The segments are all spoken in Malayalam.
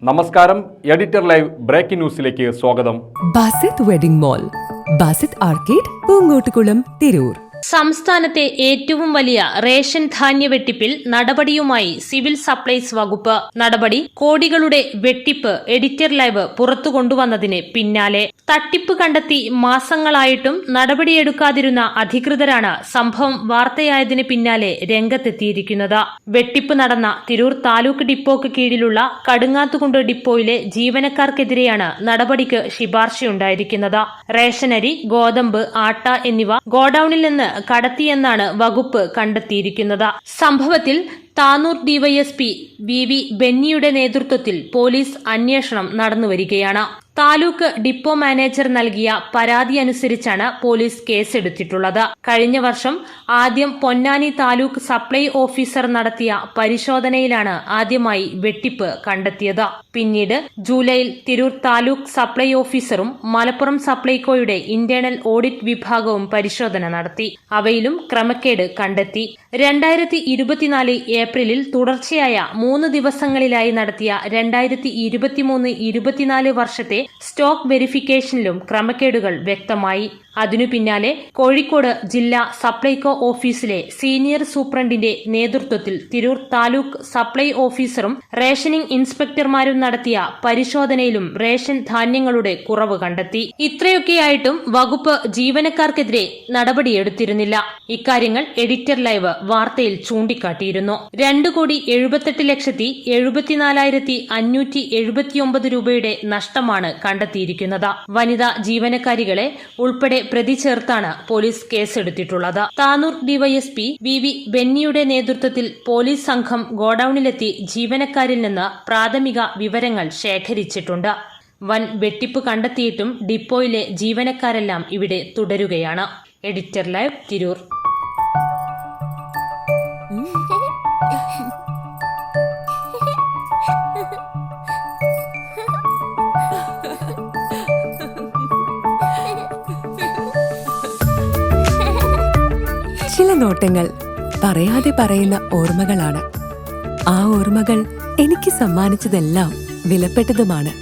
നമസ്കാരം. എഡിറ്റർ ലൈവ് ബ്രേക്കിംഗ് ന്യൂസിലേക്ക് സ്വാഗതം. Basith wedding mall, Basith arcade, Poongottukulam, Tirur. സംസ്ഥാനത്തെ ഏറ്റവും വലിയ റേഷൻ ധാന്യ വെട്ടിപ്പിൽ നടപടിയുമായി സിവിൽ സപ്ലൈസ് വകുപ്പ്. നടപടി കോടികളുടെ വെട്ടിപ്പ് എഡിറ്റർ ലൈവ് പുറത്തുകൊണ്ടുവന്നതിന് പിന്നാലെ തട്ടിപ്പ് കണ്ടെത്തി മാസങ്ങളായിട്ടും നടപടിയെടുക്കാതിരുന്ന അധികൃതരാണ് സംഭവം വാർത്തയായതിന് പിന്നാലെ രംഗത്തെത്തിയിരിക്കുന്നത്. വെട്ടിപ്പ് നടന്ന തിരൂർ താലൂക്ക് ഡിപ്പോക്ക് കീഴിലുള്ള കടുങ്ങാത്തുകുണ്ട് ഡിപ്പോയിലെ ജീവനക്കാർക്കെതിരെയാണ് നടപടിക്ക് ശുപാർശയുണ്ടായിരിക്കുന്നത്. റേഷനരി, ഗോതമ്പ്, ആട്ട എന്നിവ ഗോഡൌണിൽ നിന്ന് കടത്തിയെന്നാണ് വകുപ്പ് കണ്ടെത്തിയിരിക്കുന്നത്. സംഭവത്തിൽ താനൂർ ഡിവൈഎസ്പി വി ബെന്നിയുടെ നേതൃത്വത്തിൽ പോലീസ് അന്വേഷണം നടന്നുവരികയാണ്. താലൂക്ക് ഡിപ്പോ മാനേജർ നൽകിയ പരാതി അനുസരിച്ചാണ് പോലീസ് കേസെടുത്തിട്ടുള്ളത്. കഴിഞ്ഞ വർഷം ആദ്യം പൊന്നാനി താലൂക്ക് സപ്ലൈ ഓഫീസർ നടത്തിയ പരിശോധനയിലാണ് ആദ്യമായി വെട്ടിപ്പ് കണ്ടെത്തിയത്. പിന്നീട് ജൂലൈയിൽ തിരൂർ താലൂക്ക് സപ്ലൈ ഓഫീസറും മലപ്പുറം സപ്ലൈകോയുടെ ഇന്റേണൽ ഓഡിറ്റ് വിഭാഗവും പരിശോധന നടത്തി. അവയിലും ക്രമക്കേട് കണ്ടെത്തി. 2024 ഏപ്രിലിൽ തുടർച്ചയായ 3 ദിവസങ്ങളിലായി നടത്തിയ 2023-24 വർഷത്തെ സ്റ്റോക്ക് വെരിഫിക്കേഷനിലും ക്രമക്കേടുകൾ വ്യക്തമായി. അതിനു പിന്നാലെ കോഴിക്കോട് ജില്ലാ സപ്ലൈകോ ഓഫീസിലെ സീനിയർ സൂപ്രണ്ടിന്റെ നേതൃത്വത്തിൽ തിരൂർ താലൂക്ക് സപ്ലൈ ഓഫീസറും റേഷനിംഗ് ഇൻസ്പെക്ടർമാരും നടത്തിയ പരിശോധനയിലും റേഷൻ ധാന്യങ്ങളുടെ കുറവ് കണ്ടെത്തി. ഇത്രയൊക്കെയായിട്ടും വകുപ്പ് ജീവനക്കാർക്കെതിരെ നടപടിയെടുത്തിരുന്നില്ല. ഇക്കാര്യങ്ങൾ എഡിറ്റർ ലൈവ് വാർത്തയിൽ ചൂണ്ടിക്കാട്ടിയിരുന്നു. 2,78,74,579 രൂപയുടെ നഷ്ടമാണ് കണ്ടെത്തിയിരിക്കുന്നത്. വനിതാ ജീവനക്കാരികളെ ഉൾപ്പെടെ പ്രതി ചേർത്താണ് പോലീസ് കേസെടുത്തിട്ടുള്ളത്. താനൂർ ഡിവൈഎസ്പി വി ബെന്നിയുടെ നേതൃത്വത്തിൽ പോലീസ് സംഘം ഗോഡൌണിലെത്തി ജീവനക്കാരിൽ നിന്ന് പ്രാഥമിക വിവരങ്ങൾ ശേഖരിച്ചിട്ടുണ്ട്. വൻ വെട്ടിപ്പ് കണ്ടെത്തിയിട്ടും ഡിപ്പോയിലെ ജീവനക്കാരെല്ലാം ഇവിടെ തുടരുകയാണ്. Editor live, Tirur. ചില നോട്ടങ്ങൾ പറയാതെ പറയുന്ന ഓർമ്മകളാണ്. ആ ഓർമ്മകൾ എനിക്ക് സമ്മാനിച്ചതെല്ലാം വിലപ്പെട്ടതുമാണ്.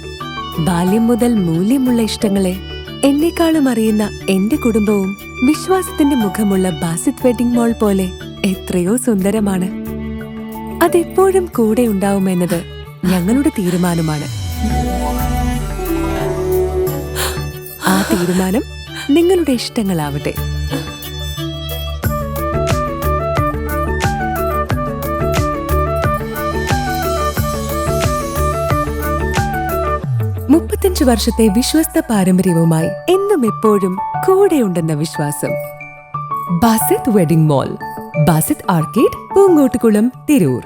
ബാല്യം മുതൽ മൂല്യമുള്ള ഇഷ്ടങ്ങളെ എന്നെക്കാളും അറിയുന്ന എന്റെ കുടുംബവും വിശ്വാസത്തിന്റെ മുഖമുള്ള ബാസിത് വെഡിംഗ് മോൾ പോലെ എത്രയോ സുന്ദരമാണ്. അതെപ്പോഴും കൂടെ ഉണ്ടാവുമെന്നത് ഞങ്ങളുടെ തീരുമാനമാണ്. ആ തീരുമാനം നിങ്ങളുടെ ഇഷ്ടങ്ങളാവട്ടെ. മുപ്പത്തഞ്ച് വർഷത്തെ വിശ്വസ്ത പാരമ്പര്യവുമായി എന്നും എപ്പോഴും കൂടെയുണ്ടെന്ന വിശ്വാസം. Basith wedding mall, Basith arcade, Poongottukulam, Tirur.